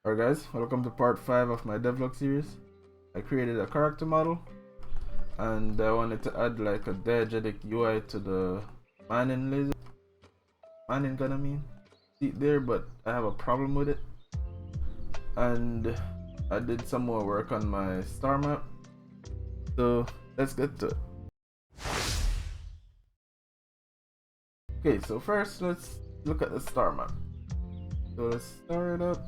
Alright guys, welcome to part 5 of my Devlog series. I created a character model and I wanted to add like a diegetic UI to the mining laser. Mining gun I mean. See it there, but I have a problem with it. And I did some more work on my star map. So let's get to it. Okay, so first let's look at the star map. So let's start it up.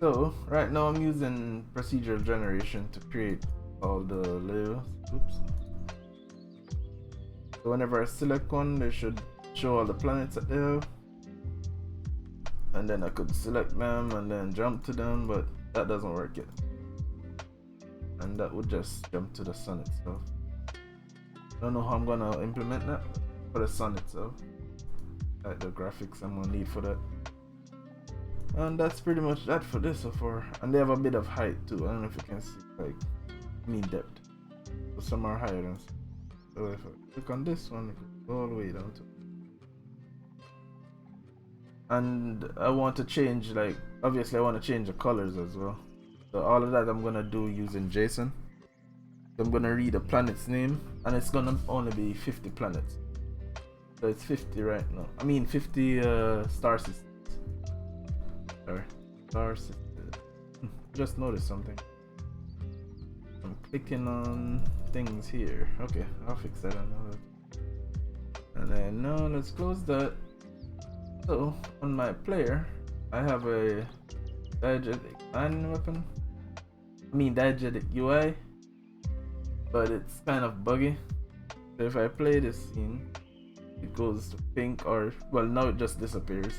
So right now I'm using procedural generation to create all the layers. Oops. So whenever I select one, they should show all the planets that they have. And then I could select them and then jump to them, but that doesn't work yet. And that would just jump to the sun itself. I don't know how I'm gonna implement that for the sun itself. Like the graphics I'm gonna need for that. And that's pretty much that for this so far. And they have a bit of height too. I don't know if you can see, like, mean depth. So some are higher than some. So if I click on this one, it goes all the way down to. And I want to change, like, obviously I want to change the colors as well. So all of that I'm gonna do using JSON. So I'm gonna read a planet's name, and it's gonna only be 50 planets. So it's 50 right now. I mean 50 star systems. Sorry, star system. Just noticed something. I'm clicking on things here. Okay, I'll fix that. I know that. And then now let's close that. So on my player, I have a diegetic mining weapon. I mean diegetic UI, but it's kind of buggy. So if I play this scene, it goes to pink, or well, now it just disappears.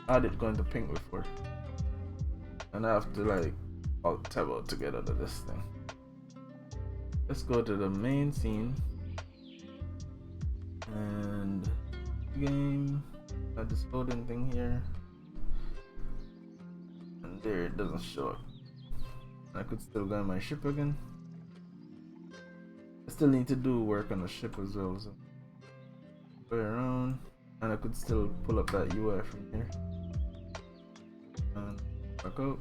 I had it going to pink before, and I have to like alt tab out to get out of this thing. Let's go to the main scene and game. Got this loading thing here, and there it doesn't show up. I could still go on my ship again. I still need to do work on the ship as well, so go around, and I could still pull up that UI from here and back out.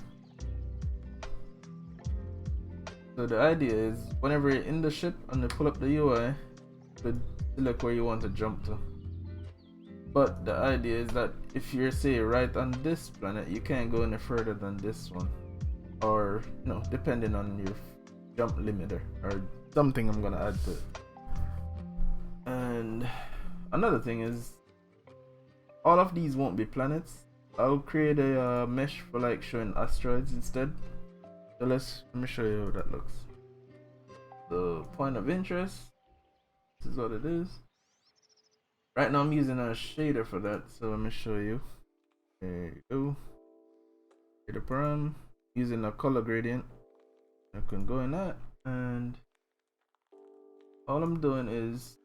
So the idea is whenever you're in the ship and you pull up the UI, you could select where you want to jump to. But the idea is that if you're, say, right on this planet, you can't go any further than this one, or depending on your jump limiter or something I'm gonna add to it. And another thing is, all of these won't be planets. I'll create a mesh for like showing asteroids instead. So let me show you how that looks. The point of interest, this is what it is. Right now I'm using a shader for that, so let me show you. There you go. Shader param, using a color gradient. I can go in that, and all I'm doing is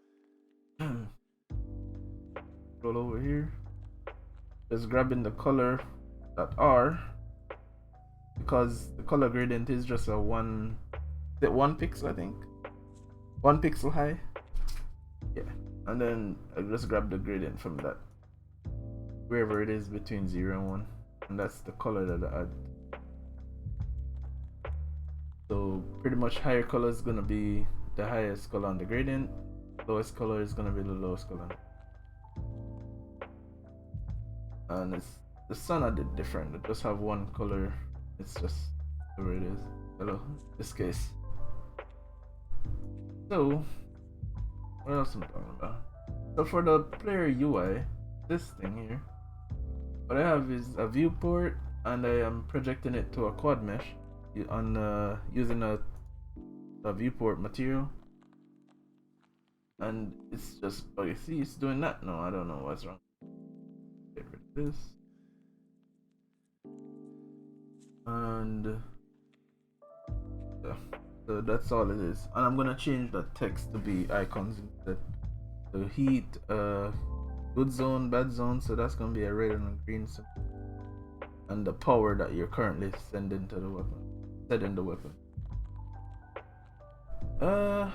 roll over here, just grabbing the color .r, because the color gradient is just a one pixel, I think, 1 pixel high. Yeah, and then I just grab the gradient from that, wherever it is between 0 and 1, and that's the color that I add. So pretty much higher color is gonna be the highest color on the gradient, lowest color is gonna be the lowest color. And it's the sun I did different. I just have one color. It's just where it is. Hello, this case. So what else am I talking about? So for the player UI, this thing here, what I have is a viewport, and I am projecting it to a quad mesh on using a viewport material, and it's just, oh, you see it's doing that. No, I don't know what's wrong. Get rid of this, and yeah, so that's all it is. And I'm gonna change the text to be icons instead. So heat, good zone, bad zone, so that's gonna be a red and a green symbol, and the power that you're currently sending to the weapon, setting the weapon. I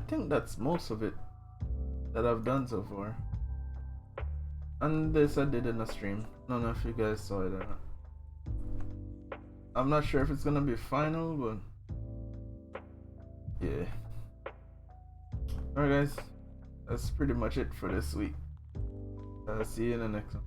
think that's most of it that I've done so far. And this I did in a stream. I don't know if you guys saw it or not. I'm not sure if it's gonna be final, but yeah. Alright guys, that's pretty much it for this week. See you in the next one.